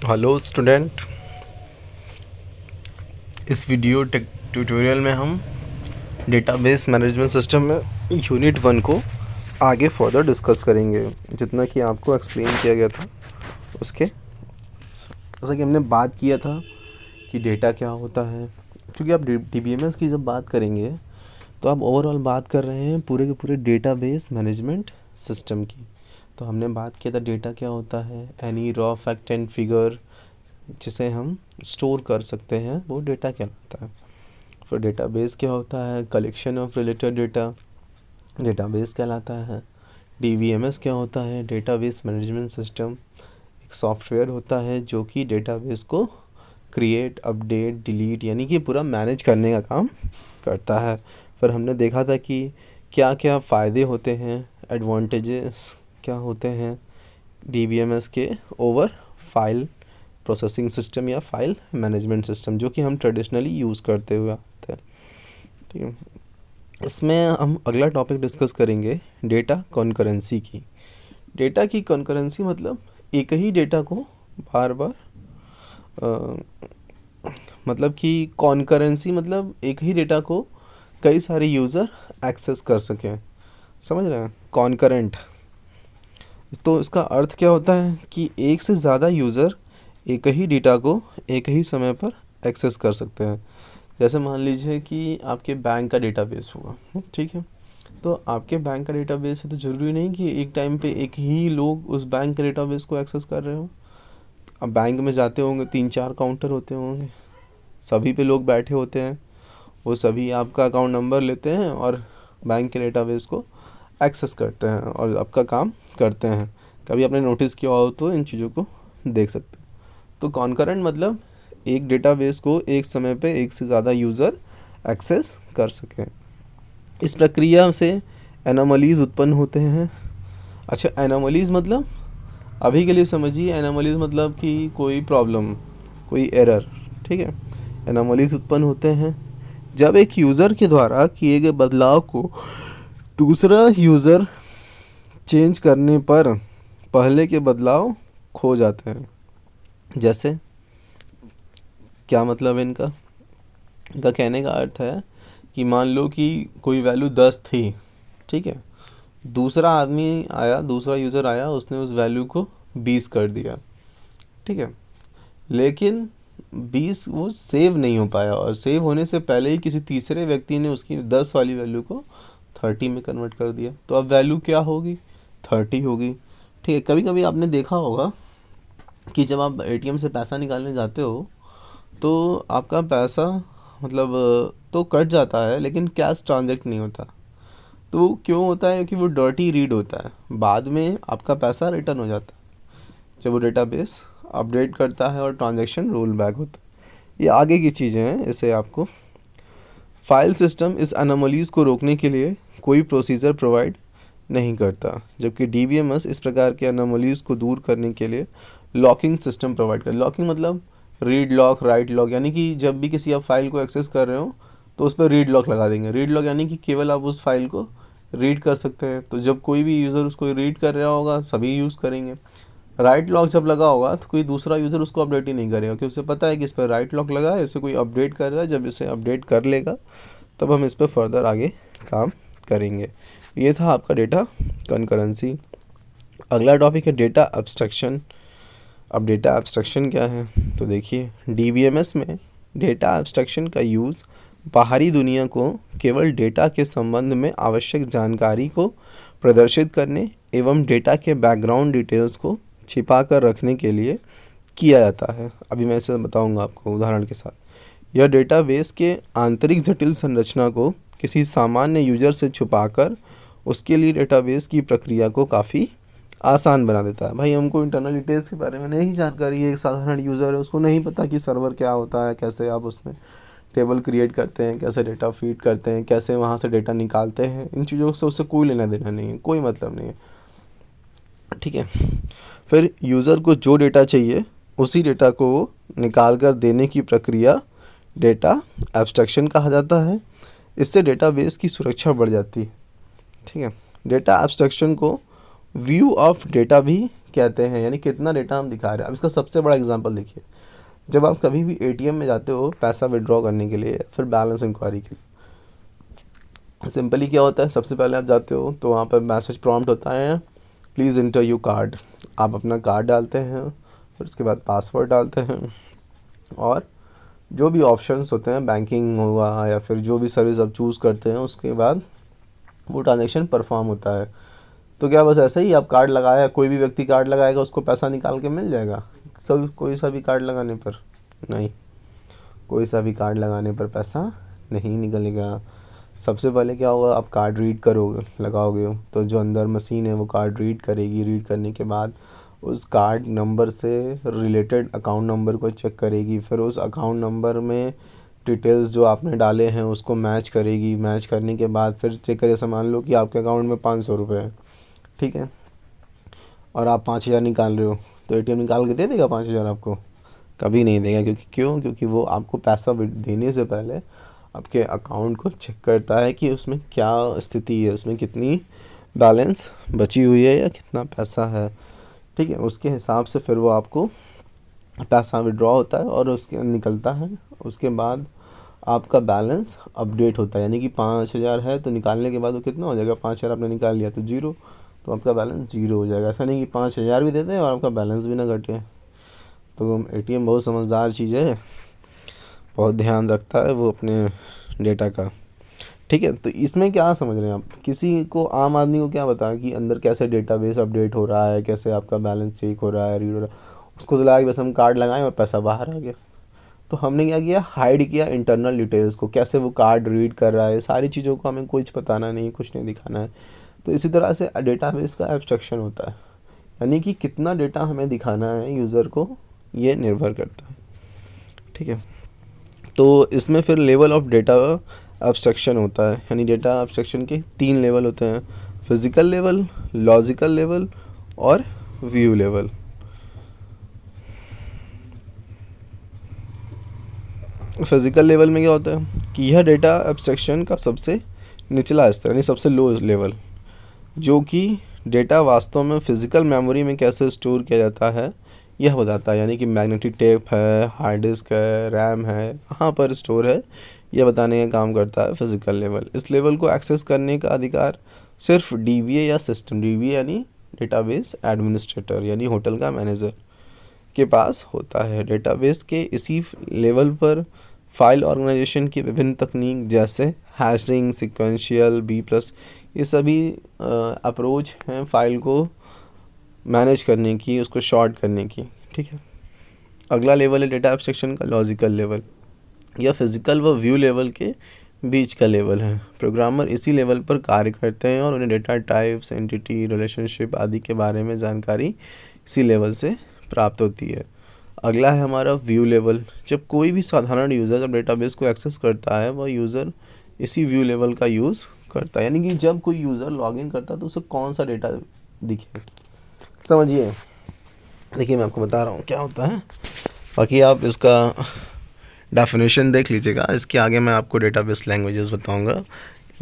Hello student, इस video tutorial में हम डेटाबेस मैनेजमेंट सिस्टम में यूनिट 1 को आगे फर्दर डिस्कस करेंगे। जितना कि आपको एक्सप्लेन किया गया था उसके जैसा कि हमने बात किया था कि डेटा क्या होता है, क्योंकि आप डीबीएमएस की जब बात करेंगे तो आप ओवरऑल बात कर रहे हैं पूरे के पूरे डेटाबेस मैनेजमेंट सिस्टम की। तो हमने बात किया था डेटा क्या होता है, any raw fact and figure जिसे हम स्टोर कर सकते हैं वो डेटा कहलाता है। फिर डेटाबेस क्या होता है, collection of related data database कहलाता है। डीबीएमएस क्या होता है, डेटाबेस मैनेजमेंट सिस्टम, एक सॉफ्टवेयर होता है जो कि डेटाबेस को क्रिएट, अपडेट, डिलीट यानी कि पूरा मैनेज करने का काम करता है। फिर हमने देखा था कि क्या क्या फ़ायदे होते हैं, एडवांटेजेस क्या होते हैं डीबीएमएस के ओवर फाइल प्रोसेसिंग सिस्टम या फाइल मैनेजमेंट सिस्टम जो कि हम ट्रेडिशनली यूज़ करते हुए आते हैं। ठीक है, इसमें हम अगला टॉपिक डिस्कस करेंगे डेटा कॉन्करेंसी की। डेटा की कॉन्करेंसी मतलब एक ही डेटा को बार बार मतलब कि कॉन्करेंसी मतलब एक ही डेटा को कई सारे यूज़र एक्सेस कर सकें। समझ रहे हैं कॉन्करेंट? तो इसका अर्थ क्या होता है कि एक से ज़्यादा यूज़र एक ही डेटा को एक ही समय पर एक्सेस कर सकते हैं। जैसे मान लीजिए कि आपके बैंक का डेटाबेस हुआ, ठीक है, तो आपके बैंक का डेटाबेस है तो ज़रूरी नहीं कि एक टाइम पे एक ही लोग उस बैंक के डेटाबेस को एक्सेस कर रहे हो। अब बैंक में जाते होंगे, 3-4 काउंटर होते होंगे, सभी पे लोग बैठे होते हैं, वो सभी आपका अकाउंट नंबर लेते हैं और बैंक के डेटाबेस को एक्सेस करते हैं और आपका काम करते हैं। कभी आपने नोटिस किया हो तो इन चीज़ों को देख सकते हैं। तो कॉन्करेंट मतलब एक डेटाबेस को एक समय पे एक से ज़्यादा यूज़र एक्सेस कर सकें। इस प्रक्रिया से एनोमलीज़ उत्पन्न होते हैं। अच्छा, एनोमलीज़ मतलब अभी के लिए समझिए, एनोमलीज़ मतलब कि कोई प्रॉब्लम, कोई एरर, ठीक है। एनोमलीज़ उत्पन्न होते हैं जब एक यूज़र के द्वारा किए गए बदलाव को दूसरा यूज़र चेंज करने पर पहले के बदलाव खो जाते हैं। जैसे क्या मतलब इनका कहने का अर्थ है कि मान लो कि कोई वैल्यू 10 थी, ठीक है, दूसरा आदमी आया, दूसरा यूज़र आया, उसने उस वैल्यू को 20 कर दिया, ठीक है, लेकिन 20 वो सेव नहीं हो पाया और सेव होने से पहले ही किसी तीसरे व्यक्ति ने उसकी 10 वाली वैल्यू को 30 में कन्वर्ट कर दिया। तो अब वैल्यू क्या होगी, 30 होगी। ठीक है, कभी कभी आपने देखा होगा कि जब आप एटीएम से पैसा निकालने जाते हो तो आपका पैसा मतलब तो कट जाता है लेकिन कैश ट्रांजैक्ट नहीं होता। तो क्यों होता है? क्योंकि वो डर्टी रीड होता है, बाद में आपका पैसा रिटर्न हो जाता है जब वो डेटाबेस अपडेट करता है और ट्रांजैक्शन रोल बैक होता है। ये आगे की चीज़ें हैं, इसे आपको फाइल सिस्टम इस अनोमलीज़ को रोकने के लिए कोई प्रोसीजर प्रोवाइड नहीं करता, जबकि डीबीएमएस इस प्रकार के अनोमलीज़ को दूर करने के लिए लॉकिंग सिस्टम प्रोवाइड कर। लॉकिंग मतलब रीड लॉक, राइट लॉक, यानी कि जब भी किसी आप फाइल को एक्सेस कर रहे हो तो उस पर रीड लॉक लगा देंगे। रीड लॉक यानी कि केवल आप उस फाइल को रीड कर सकते हैं, तो जब कोई भी यूज़र उसको रीड कर रहा होगा सभी यूज़ करेंगे। राइट लॉक जब लगा होगा तो कोई दूसरा यूज़र उसको अपडेट ही नहीं करेगा, क्योंकि उसे पता है कि इस पर राइट लॉक लगा है, इसे कोई अपडेट कर रहा है, जब इसे अपडेट कर लेगा तब हम इस पर फर्दर आगे काम करेंगे। ये था आपका डेटा कंकरेंसी। अगला टॉपिक है डेटा एब्स्ट्रैक्शन। अब डेटा एब्स्ट्रैक्शन क्या है तो देखिए, डीबीएमएस में डेटा एब्स्ट्रैक्शन का यूज़ बाहरी दुनिया को केवल डेटा के संबंध में आवश्यक जानकारी को प्रदर्शित करने एवं डेटा के बैकग्राउंड डिटेल्स को छिपा कर रखने के लिए किया जाता है। अभी मैं इसे बताऊंगा आपको उदाहरण के साथ। यह डेटाबेस के आंतरिक जटिल संरचना को किसी सामान्य यूजर से छुपाकर उसके लिए डेटाबेस की प्रक्रिया को काफ़ी आसान बना देता है। भाई हमको इंटरनल डिटेल्स के बारे में नहीं जानकारी है, एक साधारण यूज़र है उसको नहीं पता कि सर्वर क्या होता है, कैसे आप उसमें टेबल क्रिएट करते हैं, कैसे डेटा फीड करते हैं, कैसे वहाँ से डेटा निकालते हैं, इन चीज़ों से उससे कोई लेना देना नहीं है, कोई मतलब नहीं है, ठीक है। फिर यूज़र को जो डेटा चाहिए उसी डेटा को निकाल कर देने की प्रक्रिया डेटा एब्स्ट्रैक्शन कहा जाता है। इससे डेटाबेस की सुरक्षा बढ़ जाती है, ठीक है। डेटा एब्स्ट्रैक्शन को व्यू ऑफ डेटा भी कहते हैं, यानी कितना डेटा हम दिखा रहे हैं। अब इसका सबसे बड़ा एग्जांपल देखिए, जब आप कभी भी एटीएम में जाते हो पैसा विड्रॉ करने के लिए, फिर बैलेंस इंक्वायरी के लिए, सिंपली क्या होता है, सबसे पहले आप जाते हो तो वहाँ पर मैसेज प्रॉम्प्ट होता है, प्लीज़ इंटर यू कार्ड। आप अपना कार्ड डालते हैं, फिर उसके बाद पासवर्ड डालते हैं, और जो भी ऑप्शंस होते हैं, बैंकिंग हुआ या फिर जो भी सर्विस आप चूज़ करते हैं, उसके बाद वो ट्रांजेक्शन परफॉर्म होता है। तो क्या बस ऐसे ही आप कार्ड लगाया, कोई भी व्यक्ति कार्ड लगाएगा उसको पैसा निकाल के मिल जाएगा कोई सा भी कार्ड लगाने पर? नहीं, कोई सा भी कार्ड लगाने पर पैसा नहीं निकलेगा। सबसे पहले क्या होगा, आप कार्ड रीड करोगे, लगाओगे, तो जो अंदर मशीन है वो कार्ड रीड करेगी, रीड करने के बाद उस कार्ड नंबर से रिलेटेड अकाउंट नंबर को चेक करेगी, फिर उस अकाउंट नंबर में डिटेल्स जो आपने डाले हैं उसको मैच करेगी, मैच करने के बाद फिर चेक करे, मान लो कि आपके अकाउंट में 500 रुपये है, ठीक है, और आप 5,000 निकाल रहे हो, तो एटीएम निकाल के दे देगा 5,000 आपको? कभी नहीं देगा। क्योंकि वो आपको पैसा देने से पहले आपके अकाउंट को चेक करता है कि उसमें क्या स्थिति है, उसमें कितनी बैलेंस बची हुई है या कितना पैसा है, ठीक है। उसके हिसाब से फिर वो आपको पैसा विड्रॉ होता है और उसके निकलता है। उसके बाद आपका बैलेंस अपडेट होता है, यानी कि 5,000 है तो निकालने के बाद वो कितना हो जाएगा, 5,000 आपने निकाल लिया तो 0, तो आपका बैलेंस 0 हो जाएगा। ऐसा नहीं कि 5,000 भी देते हैं और आपका बैलेंस भी ना घटे। तो एटीएम बहुत समझदार चीज़ है, बहुत ध्यान रखता है वो अपने डेटा का, ठीक है। तो इसमें क्या समझ रहे हैं आप, किसी को, आम आदमी को क्या बताएं कि अंदर कैसे डेटाबेस अपडेट हो रहा है, कैसे आपका बैलेंस चेक हो रहा है, रीड हो रहा है। उसको तो लगा कि बस हम कार्ड लगाएं और पैसा बाहर आ गया। तो हमने क्या किया, हाइड किया इंटरनल डिटेल्स को, कैसे वो कार्ड रीड कर रहा है, सारी चीज़ों को हमें कुछ बताना नहीं, कुछ नहीं दिखाना है। तो इसी तरह से डेटाबेस का एब्स्ट्रैक्शन होता है, यानी कि कितना डेटा हमें दिखाना है यूज़र को, ये निर्भर करता है, ठीक है। तो इसमें फिर लेवल ऑफ डेटा एब्स्ट्रैक्शन होता है, यानी डेटा एब्स्ट्रैक्शन के 3 लेवल होते हैं, फिज़िकल लेवल, लॉजिकल लेवल और व्यू लेवल। फिज़िकल लेवल में क्या होता है कि यह डेटा एब्स्ट्रैक्शन का सबसे निचला स्तर, यानी सबसे लो लेवल, जो कि डेटा वास्तव में फ़िज़िकल मेमोरी में कैसे स्टोर किया जाता है यह बताता है, यानी कि मैग्नेटिक टेप है, हार्ड डिस्क है, रैम है, कहाँ पर स्टोर है, यह बताने का काम करता है फिज़िकल लेवल। इस लेवल को एक्सेस करने का अधिकार सिर्फ डीबीए या सिस्टम, डीबीए यानी डेटाबेस एडमिनिस्ट्रेटर, यानी होटल का मैनेजर के पास होता है। डेटाबेस के इसी लेवल पर फाइल ऑर्गेनाइजेशन की विभिन्न तकनीक जैसे हैशिंग, सीक्वेंशियल, B+, ये सभी अप्रोच हैं फाइल को मैनेज करने की, उसको शॉर्ट करने की, ठीक है। अगला लेवल है डेटा एब्स्ट्रैक्शन का लॉजिकल लेवल, यह फिज़िकल व व्यू लेवल के बीच का लेवल है। प्रोग्रामर इसी लेवल पर कार्य करते हैं और उन्हें डेटा टाइप्स, एंटिटी, रिलेशनशिप आदि के बारे में जानकारी इसी लेवल से प्राप्त होती है। अगला है हमारा व्यू लेवल। जब कोई भी साधारण यूज़र जब डेटाबेस को एक्सेस करता है, वह यूज़र इसी व्यू लेवल का यूज़ करता है, यानी कि जब कोई यूज़र लॉगिन करता है तो उसे कौन सा डेटा दिखे, समझिए। देखिए मैं आपको बता रहा हूँ क्या होता है, बाकी आप इसका डेफिनेशन देख लीजिएगा। इसके आगे मैं आपको डेटाबेस लैंग्वेजेस बताऊँगा,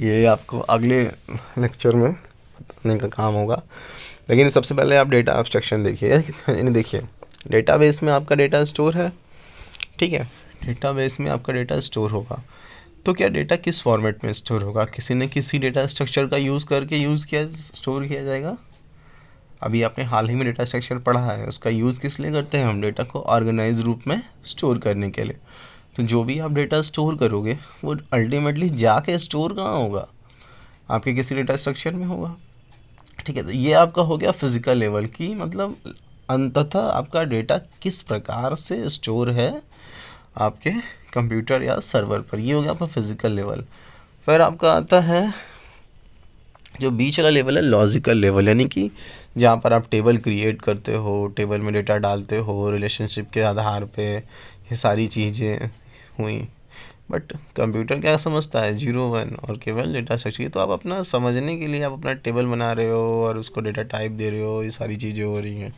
ये आपको अगले लेक्चर में बताने का काम होगा। लेकिन सबसे पहले आप डेटा एब्स्ट्रैक्शन देखिए, यानी देखिए डेटाबेस में आपका डेटा स्टोर है, ठीक है। डेटाबेस में आपका डेटा स्टोर होगा, तो क्या डेटा किस फॉर्मेट में स्टोर होगा, किसी न किसी डेटा स्ट्रक्चर का यूज़ करके स्टोर किया जाएगा। अभी आपने हाल ही में डेटा स्ट्रक्चर पढ़ा है, उसका यूज़ किस लिए करते हैं हम, डेटा को ऑर्गेनाइज रूप में स्टोर करने के लिए। तो जो भी आप डेटा स्टोर करोगे वो अल्टीमेटली जाके स्टोर कहाँ होगा, आपके किसी डेटा स्ट्रक्चर में होगा, ठीक है। तो ये आपका हो गया फिज़िकल लेवल की, मतलब अंततः आपका डेटा किस प्रकार से स्टोर है आपके कंप्यूटर या सर्वर पर, ये हो गया आपका फिज़िकल लेवल। फिर आपका आता है जो बीच वाला लेवल है लॉजिकल लेवल, यानी कि जहाँ पर आप टेबल क्रिएट करते हो, टेबल में डेटा डालते हो, रिलेशनशिप के आधार पे ये सारी चीज़ें हुई। बट कंप्यूटर क्या समझता है, 0 1 और केवल डेटा स्ट्रक्चर। तो आप अपना समझने के लिए आप अपना टेबल बना रहे हो और उसको डेटा टाइप दे रहे हो, ये सारी चीज़ें हो रही हैं।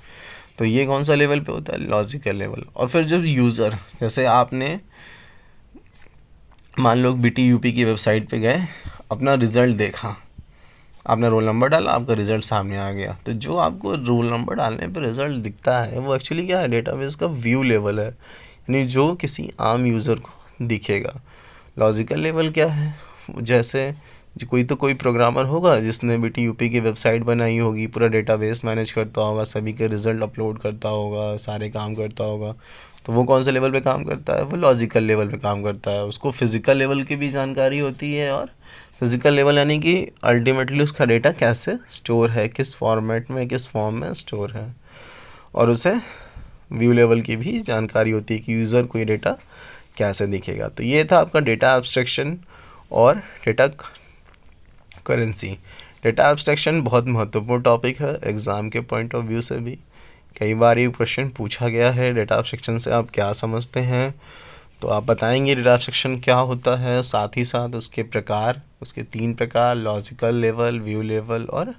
तो ये कौन सा लेवल पे होता है, लॉजिकल लेवल। और फिर जब यूज़र, जैसे आपने मान लो BTUP की वेबसाइट पे गए, अपना रिज़ल्ट देखा, आपने रोल नंबर डाला, आपका रिज़ल्ट सामने आ गया। तो जो आपको रोल नंबर डालने पे रिज़ल्ट दिखता है वो एक्चुअली क्या है, डेटाबेस का व्यू लेवल है, यानी जो किसी आम यूज़र को दिखेगा। लॉजिकल लेवल क्या है, जैसे कोई प्रोग्रामर होगा जिसने BTUP की वेबसाइट बनाई होगी, पूरा डेटाबेस मैनेज करता होगा, सभी के रिज़ल्ट अपलोड करता होगा, सारे काम करता होगा, तो वो कौन से लेवल पे काम करता है, वो लॉजिकल लेवल पे काम करता है। उसको फिज़िकल लेवल की भी जानकारी होती है, और फिज़िकल लेवल यानी कि अल्टीमेटली उसका डेटा कैसे स्टोर है, किस फॉर्मेट में, किस फॉर्म में स्टोर है। और उसे व्यू लेवल की भी जानकारी होती है कि यूज़र को ये डेटा कैसे दिखेगा। तो ये था आपका डेटा एब्स्ट्रैक्शन और डेटा करेंसी। डेटा एब्स्ट्रैक्शन बहुत महत्वपूर्ण टॉपिक है एग्ज़ाम के पॉइंट ऑफ व्यू से भी। कई बार ये क्वेश्चन पूछा गया है, डेटा एब्स्ट्रैक्शन से आप क्या समझते हैं, तो आप बताएंगे डेटा एब्स्ट्रैक्शन क्या होता है, साथ ही साथ उसके प्रकार, उसके 3 प्रकार, लॉजिकल लेवल, व्यू लेवल और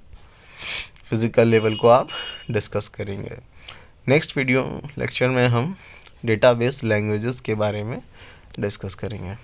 फिज़िकल लेवल को आप डिस्कस करेंगे। नेक्स्ट वीडियो लेक्चर में हम डेटाबेस लैंग्वेजेस के बारे में डिस्कस करेंगे।